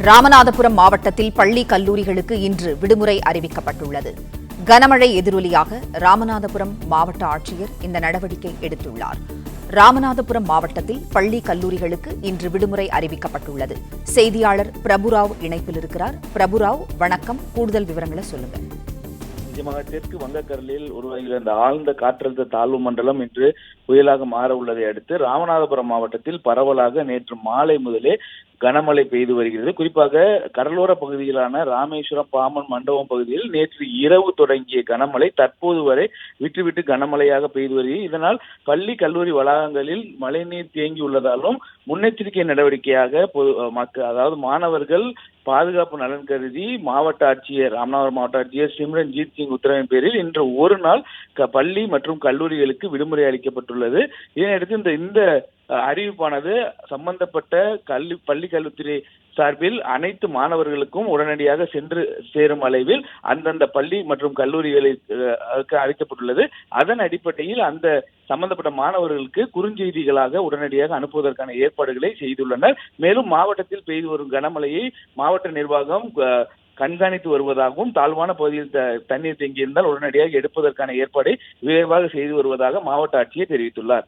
ராமநாதபுரம் மாவட்டத்தில் பள்ளி கல்லூரிகளுக்கு இன்று விடுமுறை அறிவிக்கப்பட்டுள்ளது. கனமழை எதிரொலியாக ராமநாதபுரம் மாவட்ட ஆட்சியர் இந்த நடவடிக்கை எடுத்துள்ளார். ராமநாதபுரம் மாவட்டத்தில் பள்ளி கல்லூரிகளுக்கு இன்று விடுமுறை அறிவிக்கப்பட்டுள்ளது. செய்தியாளர் பிரபுராவ் இணைப்பில் இருக்கிறார். பிரபுராவ், வணக்கம். கூடுதல் விவரங்களை சொல்லுங்க. நிஜமாக தெற்கு வங்கக்கடலில் உருவாகியுள்ள இந்த ஆழ்ந்த காற்றழுத்த தாழ்வு மண்டலம் இன்று புயலாக மாற உள்ளதை அடுத்து ராமநாதபுரம் மாவட்டத்தில் பரவலாக நேற்று மாலை முதலே கனமழை பெய்து வருகிறது. குறிப்பாக கடலோர பகுதிகளான ராமேஸ்வரம், பாம்பன், மண்டபம் பகுதியில் நேற்று இரவு தொடங்கிய கனமழை தற்போது வரை விட்டுவிட்டு கனமழையாக பெய்து வருகிறது. இதனால் பள்ளி கல்லூரி வளாகங்களில் மழைநீர் தேங்கி உள்ளதாலும் முன்னெச்சரிக்கை நடவடிக்கையாக அதாவது மாணவர்கள் பாதுகாப்பு நலன் கருதி மாவட்ட ஆட்சியர் ராமநாதபுரம் மாவட்ட ஆட்சியர் சிம்ரன்ஜீத் சிங் உத்தரவின் பேரில் இன்று ஒரு நாள் பள்ளி மற்றும் கல்லூரிகளுக்கு விடுமுறை அளிக்கப்பட்டுள்ளது. இதனையடுத்து இந்த அறிவிப்பானது சம்பந்தப்பட்ட பள்ளி கல்வித்துறை சார்பில் அனைத்து மாணவர்களுக்கும் உடனடியாக சென்று சேரும் அளவில் அந்தந்த பள்ளி மற்றும் கல்லூரிகளுக்கு அளிக்கப்பட்டுள்ளது. அதன் அடிப்படையில் அந்த சம்பந்தப்பட்ட மாணவர்களுக்கு குறுஞ்செய்திகளாக உடனடியாக அனுப்புவதற்கான ஏற்பாடுகளை செய்துள்ளனர். மேலும் மாவட்டத்தில் பெய்து வரும் கனமழையை மாவட்ட நிர்வாகம் கண்காணித்து வருவதாகவும் தாழ்வான பகுதியில் தண்ணீர் தேங்கியிருந்தால் உடனடியாக எடுப்பதற்கான ஏற்பாடை விரைவாக செய்து வருவதாக மாவட்ட ஆட்சியர் தெரிவித்துள்ளார்.